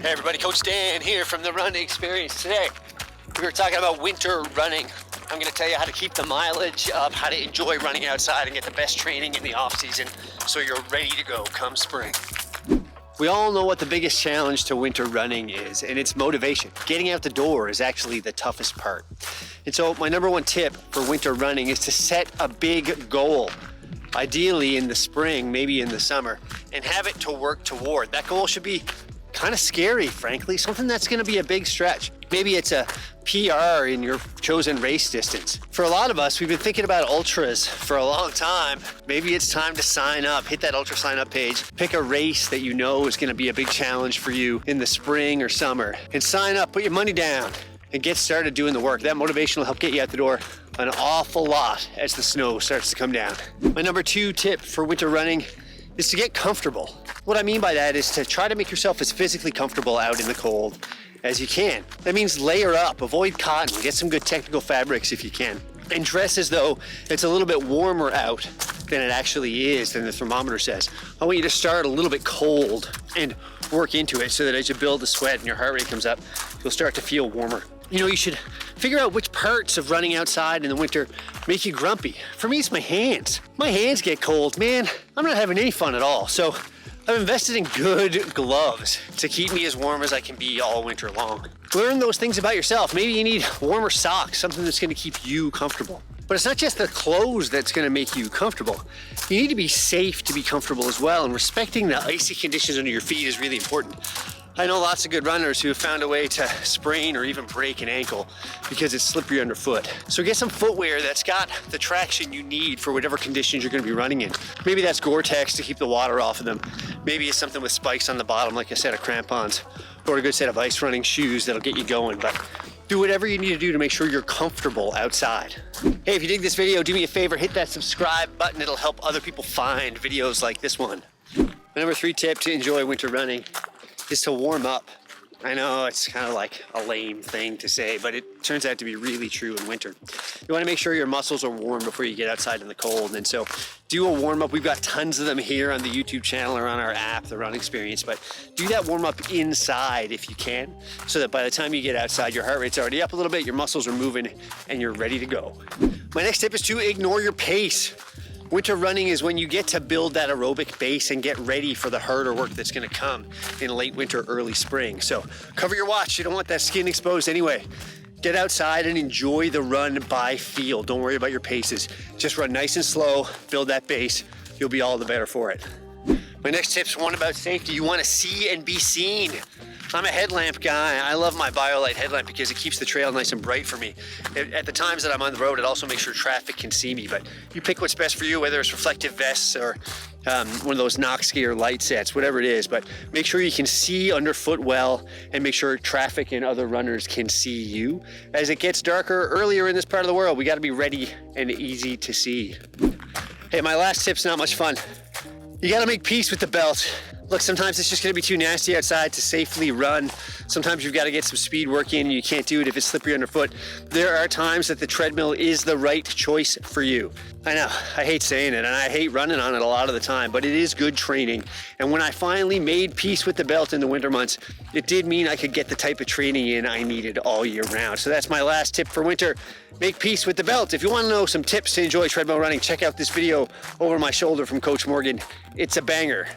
Hey everybody, Coach Dan here from the Run Experience. Today, we were talking about winter running. I'm gonna tell you how to keep the mileage up, how to enjoy running outside and get the best training in the off season so you're ready to go come spring. We all know what the biggest challenge to winter running is, and it's motivation. Getting out the door is actually the toughest part. And so my number one tip for winter running is to set a big goal. Ideally in the spring, maybe in the summer, and have it to work toward. That goal should be kind of scary, frankly, something that's gonna be a big stretch. Maybe it's a PR in your chosen race distance. For a lot of us, we've been thinking about ultras for a long time. Maybe it's time to sign up, hit that ultra sign up page, pick a race that you know is gonna be a big challenge for you in the spring or summer, and sign up, put your money down, and get started doing the work. That motivation will help get you out the door an awful lot as the snow starts to come down. My number two tip for winter running is to get comfortable. What I mean by that is to try to make yourself as physically comfortable out in the cold as you can. That means layer up, avoid cotton, get some good technical fabrics if you can, and dress as though it's a little bit warmer out than it actually is, than the thermometer says. I want you to start a little bit cold and work into it so that as you build the sweat and your heart rate comes up, you'll start to feel warmer. You know, you should figure out which parts of running outside in the winter make you grumpy. For me, it's my hands. My hands get cold, man. I'm not having any fun at all. So I've invested in good gloves to keep me as warm as I can be all winter long. Learn those things about yourself. Maybe you need warmer socks, something that's gonna keep you comfortable. But it's not just the clothes that's gonna make you comfortable. You need to be safe to be comfortable as well, and respecting the icy conditions under your feet is really important. I know lots of good runners who have found a way to sprain or even break an ankle because it's slippery underfoot. So get some footwear that's got the traction you need for whatever conditions you're gonna be running in. Maybe that's Gore-Tex to keep the water off of them. Maybe it's something with spikes on the bottom, like a set of crampons, or a good set of ice running shoes that'll get you going. But do whatever you need to do to make sure you're comfortable outside. Hey, if you dig this video, do me a favor, hit that subscribe button. It'll help other people find videos like this one. My number three tip to enjoy winter running is to warm up. I know it's kind of like a lame thing to say, but it turns out to be really true in winter. You want to make sure your muscles are warm before you get outside in the cold, and so do a warm up. We've got tons of them here on the YouTube channel or on our app, The Run Experience, but do that warm up inside if you can, so that by the time you get outside, your heart rate's already up a little bit, your muscles are moving, and you're ready to go. My next tip is to ignore your pace. Winter running is when you get to build that aerobic base and get ready for the harder work that's gonna come in late winter, early spring. So cover your watch, you don't want that skin exposed anyway. Get outside and enjoy the run by feel. Don't worry about your paces. Just run nice and slow, build that base. You'll be all the better for it. My next tip's one about safety. You wanna see and be seen. I'm a headlamp guy. I love my BioLite headlamp because it keeps the trail nice and bright for me. At the times that I'm on the road, it also makes sure traffic can see me, but you pick what's best for you, whether it's reflective vests or one of those Nox gear light sets, whatever it is, but make sure you can see underfoot well and make sure traffic and other runners can see you. As it gets darker earlier in this part of the world, we gotta be ready and easy to see. Hey, my last tip's not much fun. You gotta make peace with the belt. Look, sometimes it's just gonna be too nasty outside to safely run. Sometimes you've gotta get some speed work in and you can't do it if it's slippery underfoot. There are times that the treadmill is the right choice for you. I know, I hate saying it and I hate running on it a lot of the time, but it is good training. And when I finally made peace with the belt in the winter months, it did mean I could get the type of training in I needed all year round. So that's my last tip for winter. Make peace with the belt. If you wanna know some tips to enjoy treadmill running, check out this video over my shoulder from Coach Morgan. It's a banger.